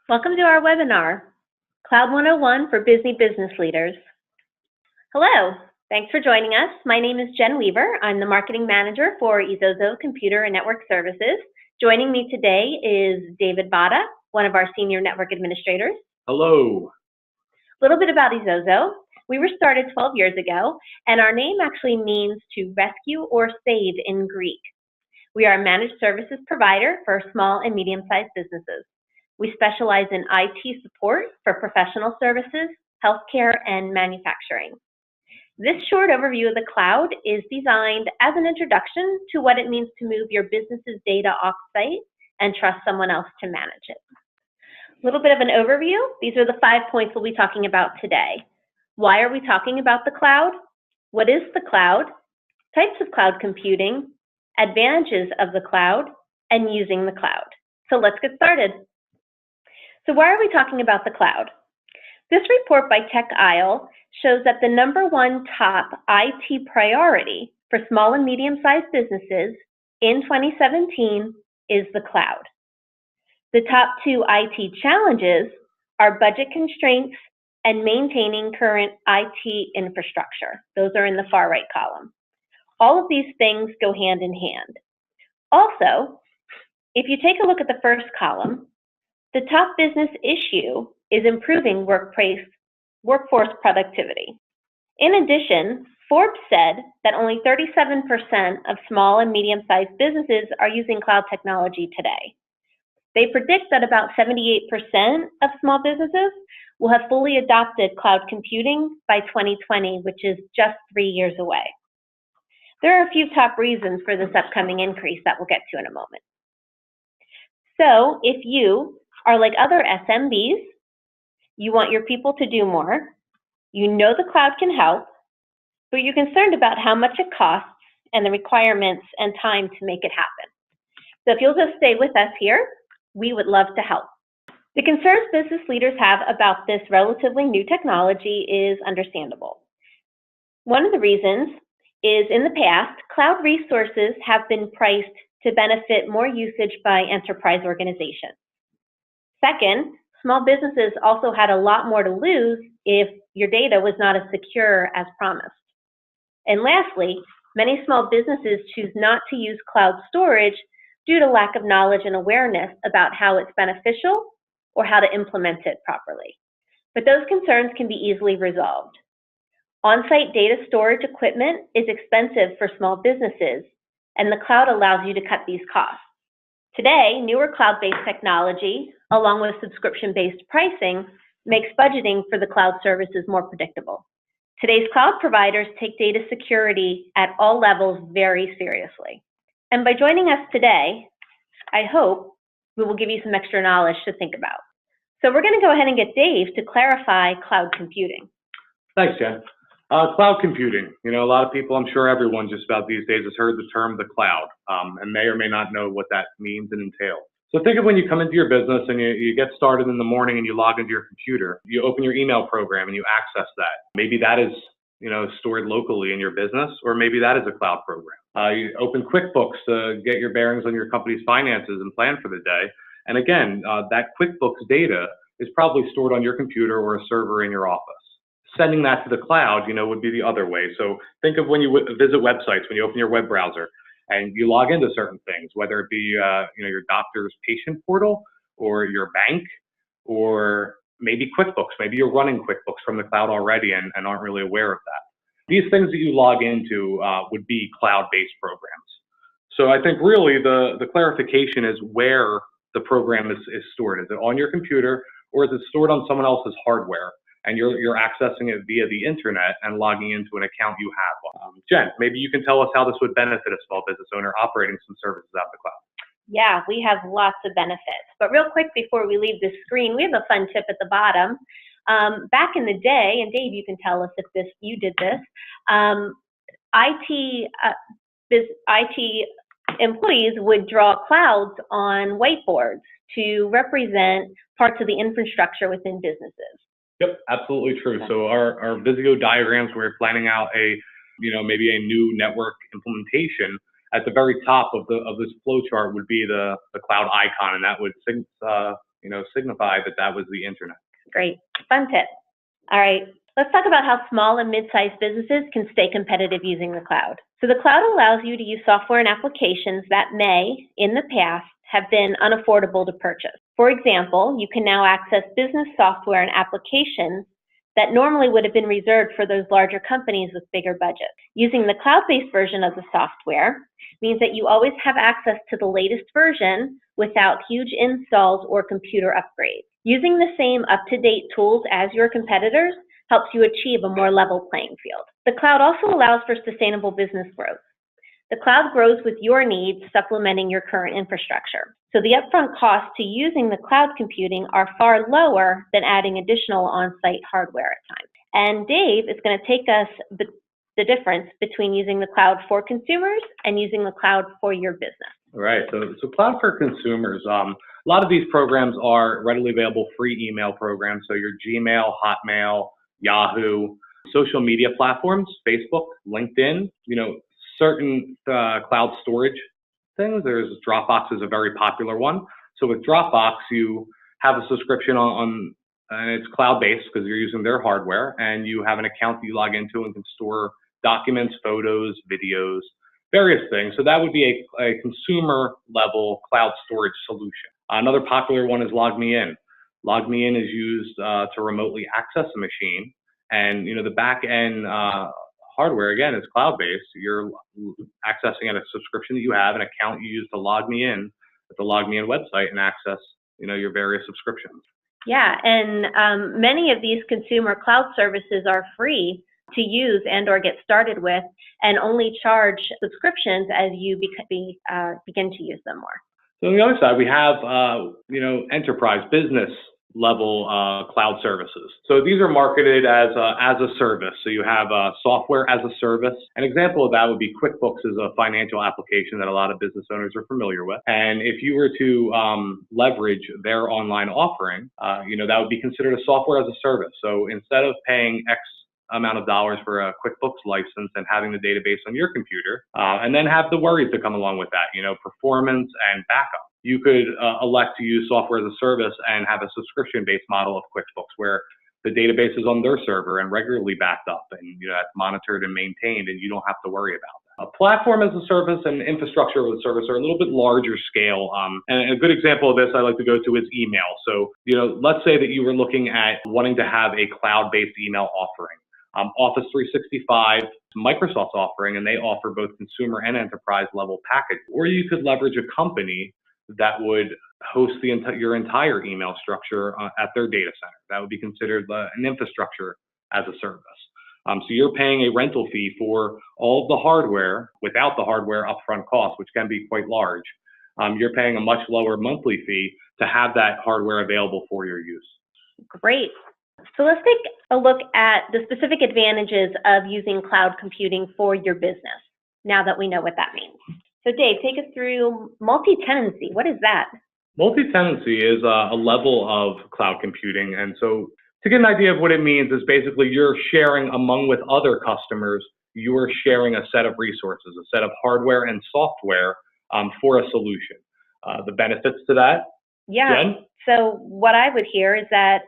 Welcome to our webinar, Cloud 101 for Busy Business Leaders. Hello, thanks for joining us. My name is Jen Weaver. I'm the Marketing Manager for eSOZO Computer and Network Services. Joining me today is David Bada, one of our Senior Network Administrators. Hello. A little bit about eSOZO. We were started 12 years ago, and our name actually means to rescue or save in Greek. We are a managed services provider for small and medium-sized businesses. We specialize in IT support for professional services, healthcare, and manufacturing. This short overview of the cloud is designed as an introduction to what it means to move your business's data off-site and trust someone else to manage it. A little bit of an overview. These are the 5 points we'll be talking about today. Why are we talking about the cloud? What is the cloud? Types of cloud computing, advantages of the cloud, and using the cloud. So let's get started. So why are we talking about the cloud? This report by Tech Isle shows that the #1 top IT priority for small and medium-sized businesses in 2017 is the cloud. The top 2 IT challenges are budget constraints and maintaining current IT infrastructure. Those are in the far right column. All of these things go hand in hand. Also, if you take a look at the first column, the top business issue is improving workforce productivity. In addition, Forbes said that only 37% of small and medium-sized businesses are using cloud technology today. They predict that about 78% of small businesses will have fully adopted cloud computing by 2020, which is just 3 years away. There are a few top reasons for this upcoming increase that we'll get to in a moment. So if you are like other SMBs, you want your people to do more, you know the cloud can help, but you're concerned about how much it costs and the requirements and time to make it happen. So if you'll just stay with us here, we would love to help. The concerns business leaders have about this relatively new technology is understandable. One of the reasons is in the past, cloud resources have been priced to benefit more usage by enterprise organizations. Second, small businesses also had a lot more to lose if your data was not as secure as promised. And lastly, many small businesses choose not to use cloud storage due to lack of knowledge and awareness about how it's beneficial or how to implement it properly. But those concerns can be easily resolved. On-site data storage equipment is expensive for small businesses, and the cloud allows you to cut these costs. Today, newer cloud-based technology, along with subscription-based pricing, makes budgeting for the cloud services more predictable. Today's cloud providers take data security at all levels very seriously. And by joining us today, I hope we will give you some extra knowledge to think about. So we're going to go ahead and get Dave to clarify cloud computing. Thanks, Jen. Cloud computing. You know, a lot of people, I'm sure everyone just about these days has heard the term the cloud, and may or may not know what that means and entails. So think of when you come into your business and you get started in the morning and you log into your computer, you open your email program and you access that. Maybe that is, stored locally in your business, or maybe that is a cloud program. You open QuickBooks to get your bearings on your company's finances and plan for the day. And again, that QuickBooks data is probably stored on your computer or a server in your office. Sending that to the cloud, would be the other way. So think of when you visit websites, when you open your web browser and you log into certain things, whether it be, your doctor's patient portal or your bank, or maybe QuickBooks. Maybe you're running QuickBooks from the cloud already and aren't really aware of that. These things that you log into would be cloud-based programs. So I think really the clarification is where the program is stored. Is it on your computer, or is it stored on someone else's hardware? And you're accessing it via the internet and logging into an account you have. Jen, maybe you can tell us how this would benefit a small business owner operating some services out of the cloud. Yeah, we have lots of benefits. But real quick before we leave the screen, we have a fun tip at the bottom. Back in the day, and Dave, you can tell us if you did this, IT employees would draw clouds on whiteboards to represent parts of the infrastructure within businesses. Yep, absolutely true. So our Visio diagrams, where we're planning out maybe a new network implementation, at the very top of this flow chart would be the cloud icon, and that would signify that that was the internet. Great. Fun tip. All right. Let's talk about how small and mid-sized businesses can stay competitive using the cloud. So the cloud allows you to use software and applications that may, in the past, have been unaffordable to purchase. For example, you can now access business software and applications that normally would have been reserved for those larger companies with bigger budgets. Using the cloud-based version of the software means that you always have access to the latest version without huge installs or computer upgrades. Using the same up-to-date tools as your competitors helps you achieve a more level playing field. The cloud also allows for sustainable business growth. The cloud grows with your needs, supplementing your current infrastructure. So the upfront costs to using the cloud computing are far lower than adding additional on-site hardware at times. And Dave is going to take us the difference between using the cloud for consumers and using the cloud for your business. Right. So cloud for consumers. A lot of these programs are readily available free email programs. So your Gmail, Hotmail, Yahoo, social media platforms, Facebook, LinkedIn, certain cloud storage things. There's Dropbox is a very popular one. So with Dropbox, you have a subscription on and it's cloud-based because you're using their hardware, and you have an account that you log into and can store documents, photos, videos, various things. So that would be a consumer level cloud storage solution. Another popular one is LogMeIn. LogMeIn is used to remotely access a machine, and the back end hardware again is cloud-based. You're accessing at a subscription that you have, an account you use to log me in at the LogMeIn website and access your various subscriptions. Yeah, and many of these consumer cloud services are free to use and or get started with, and only charge subscriptions as you begin to use them more. So on the other side, we have enterprise business level cloud services. So these are marketed as a service. So you have software as a service. An example of that would be QuickBooks is a financial application that a lot of business owners are familiar with. And if you were to leverage their online offering, that would be considered a software as a service. So instead of paying X amount of dollars for a QuickBooks license and having the database on your computer, and then have the worries that come along with that, performance and backup. You could elect to use software as a service and have a subscription-based model of QuickBooks where the database is on their server and regularly backed up, and that's monitored and maintained, and you don't have to worry about that. A platform as a service and infrastructure as a service are a little bit larger scale. And a good example of this I like to go to is email. So, let's say that you were looking at wanting to have a cloud-based email offering. Office 365, Microsoft's offering, and they offer both consumer and enterprise level packages. Or you could leverage a company that would host your entire email structure at their data center. That would be considered an infrastructure as a service. So you're paying a rental fee for all of the hardware without the hardware upfront cost, which can be quite large. You're paying a much lower monthly fee to have that hardware available for your use. Great. So let's take a look at the specific advantages of using cloud computing for your business, now that we know what that means. So Dave, take us through multi-tenancy. What is that? Multi-tenancy is a level of cloud computing. And so to get an idea of what it means is basically you're sharing with other customers, you're sharing a set of resources, a set of hardware and software for a solution. The benefits to that? Yeah. Jen? So what I would hear is that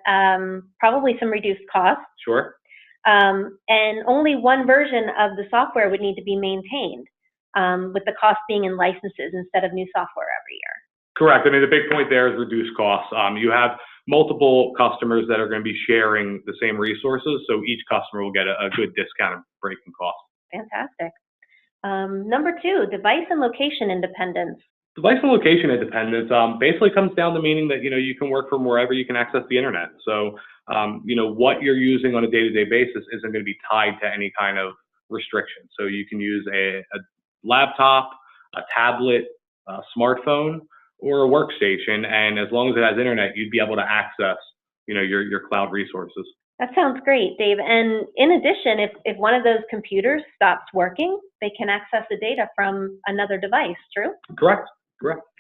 probably some reduced costs. Sure. And only one version of the software would need to be maintained, with the cost being in licenses instead of new software every year. Correct. I mean, the big point there is reduced costs. You have multiple customers that are going to be sharing the same resources, so each customer will get a good discounted breaking cost. Fantastic. Number 2, device and location independence. Device and location independence basically comes down to meaning that you can work from wherever you can access the internet. So what you're using on a day-to-day basis isn't going to be tied to any kind of restriction. So you can use a laptop, a tablet, a smartphone, or a workstation, and as long as it has internet, you'd be able to access your cloud resources. That sounds great, Dave. And in addition, if one of those computers stops working, they can access the data from another device, true? Correct.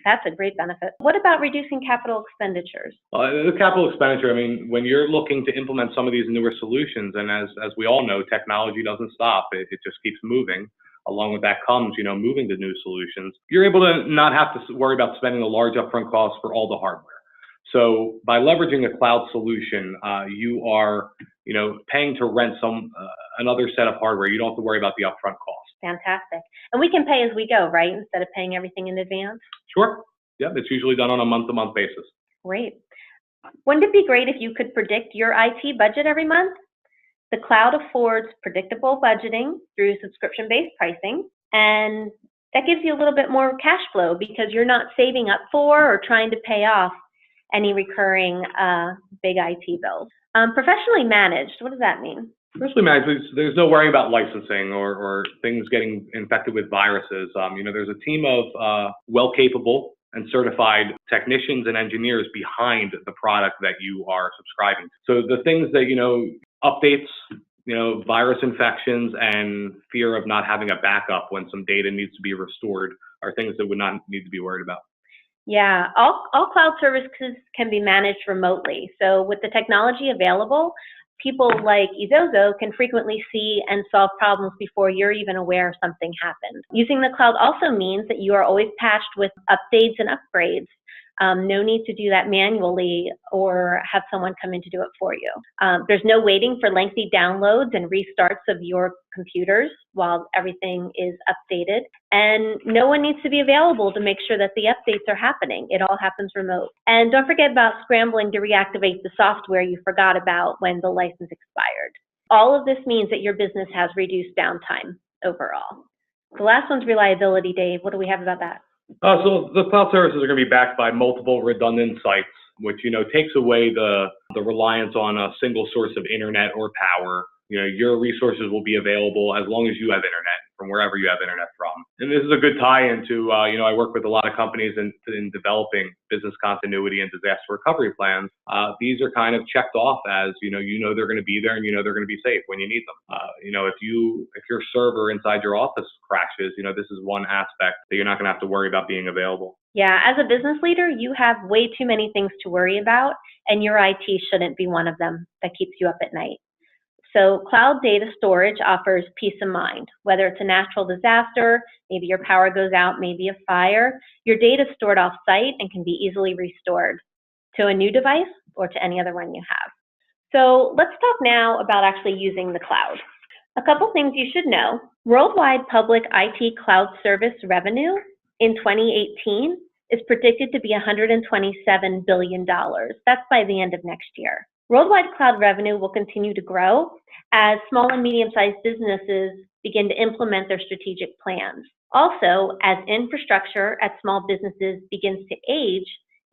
That's a great benefit. What about reducing capital expenditures? The capital expenditure, I mean, when you're looking to implement some of these newer solutions, and as we all know, technology doesn't stop, it just keeps moving. Along with that comes, moving to new solutions. You're able to not have to worry about spending a large upfront cost for all the hardware. So by leveraging a cloud solution, you are, paying to rent another set of hardware. You don't have to worry about the upfront cost. Fantastic. And we can pay as we go, right? Instead of paying everything in advance? Sure. Yep. It's usually done on a month-to-month basis. Great. Wouldn't it be great if you could predict your IT budget every month? The cloud affords predictable budgeting through subscription-based pricing, and that gives you a little bit more cash flow because you're not saving up for or trying to pay off any recurring big IT bills. Professionally managed, what does that mean? Professionally managed, there's no worrying about licensing or things getting infected with viruses. There's a team of well-capable and certified technicians and engineers behind the product that you are subscribing to. So the things that, updates, virus infections and fear of not having a backup when some data needs to be restored are things that would not need to be worried about. Yeah, all cloud services can be managed remotely. So with the technology available, people like eSOZO can frequently see and solve problems before you're even aware something happened. Using the cloud also means that you are always patched with updates and upgrades. No need to do that manually or have someone come in to do it for you. There's no waiting for lengthy downloads and restarts of your computers while everything is updated. And no one needs to be available to make sure that the updates are happening. It all happens remote. And don't forget about scrambling to reactivate the software you forgot about when the license expired. All of this means that your business has reduced downtime overall. The last one's reliability, Dave. What do we have about that? So the cloud services are going to be backed by multiple redundant sites, which, takes away the reliance on a single source of internet or power. Your resources will be available as long as you have internet from wherever you have internet from. And this is a good tie into, I work with a lot of companies in developing business continuity and disaster recovery plans. These are kind of checked off as, they're going to be there and they're going to be safe when you need them. If your server inside your office crashes, this is one aspect that you're not going to have to worry about being available. Yeah, as a business leader, you have way too many things to worry about, and your IT shouldn't be one of them that keeps you up at night. So cloud data storage offers peace of mind. Whether it's a natural disaster, maybe your power goes out, maybe a fire, your data is stored off-site and can be easily restored to a new device or to any other one you have. So let's talk now about actually using the cloud. A couple things you should know. Worldwide public IT cloud service revenue in 2018 is predicted to be $127 billion. That's by the end of next year. Worldwide cloud revenue will continue to grow as small and medium-sized businesses begin to implement their strategic plans. Also, as infrastructure at small businesses begins to age,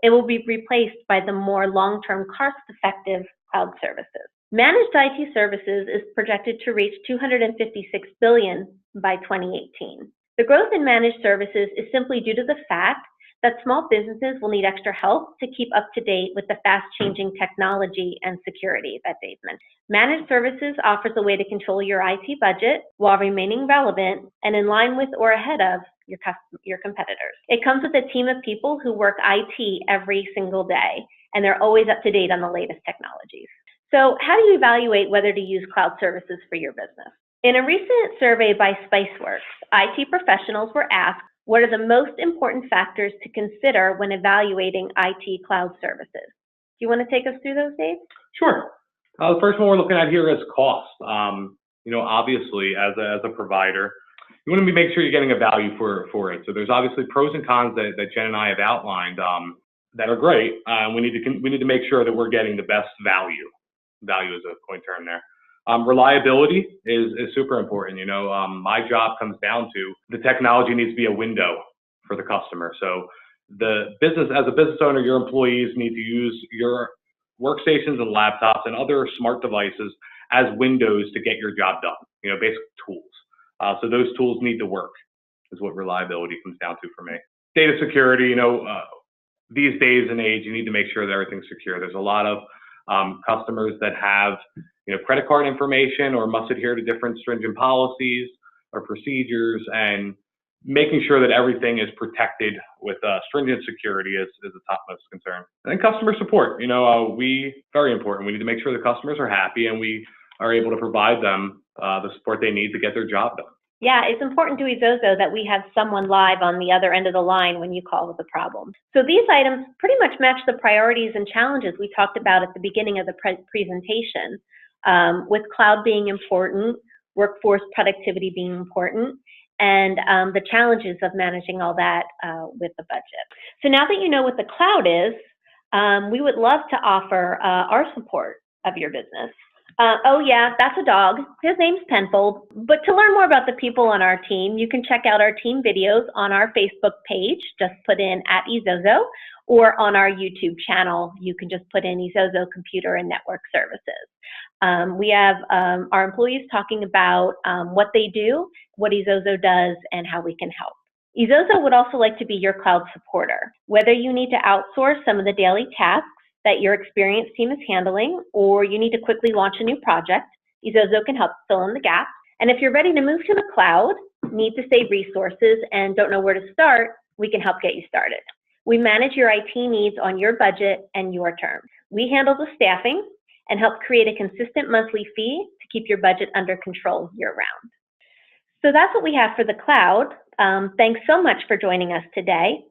it will be replaced by the more long-term cost-effective cloud services. Managed IT services is projected to reach $256 billion by 2018. The growth in managed services is simply due to the fact that small businesses will need extra help to keep up to date with the fast-changing technology and security that Dave mentioned. Managed services offers a way to control your IT budget while remaining relevant and in line with or ahead of your competitors. It comes with a team of people who work IT every single day, and they're always up to date on the latest technologies. So how do you evaluate whether to use cloud services for your business? In a recent survey by Spiceworks, IT professionals were asked, what are the most important factors to consider when evaluating IT cloud services? Do you want to take us through those, Dave? Sure. The first one we're looking at here is cost. Obviously, as a provider, you want to make sure you're getting a value for it. So there's obviously pros and cons that Jen and I have outlined that are great. We need to make sure that we're getting the best value. Value is a coin term there. Reliability is super important. My job comes down to the technology needs to be a window for the customer. So as a business owner, your employees need to use your workstations and laptops and other smart devices as windows to get your job done, basic tools. So those tools need to work is what reliability comes down to for me. Data security, these days and age, you need to make sure that everything's secure. There's a lot of customers that have credit card information or must adhere to different stringent policies or procedures, and making sure that everything is protected with stringent security is the topmost concern. And then customer support, very important. We need to make sure the customers are happy and we are able to provide them the support they need to get their job done. Yeah, it's important to eSOZO that we have someone live on the other end of the line when you call with a problem. So these items pretty much match the priorities and challenges we talked about at the beginning of the presentation, with cloud being important, workforce productivity being important, and the challenges of managing all that with the budget. So now that you know what the cloud is, we would love to offer our support of your business. Oh yeah, that's a dog. His name's Penfold. But to learn more about the people on our team, you can check out our team videos on our Facebook page. Just put in @eSOZO, or on our YouTube channel, you can just put in eSOZO Computer and Network Services. We have our employees talking about what they do, what eSOZO does, and how we can help. eSOZO would also like to be your cloud supporter. Whether you need to outsource some of the daily tasks that your experienced team is handling, or you need to quickly launch a new project, eSOZO can help fill in the gap. And if you're ready to move to the cloud, need to save resources, and don't know where to start, we can help get you started. We manage your IT needs on your budget and your terms. We handle the staffing and help create a consistent monthly fee to keep your budget under control year-round. So that's what we have for the cloud. Thanks so much for joining us today.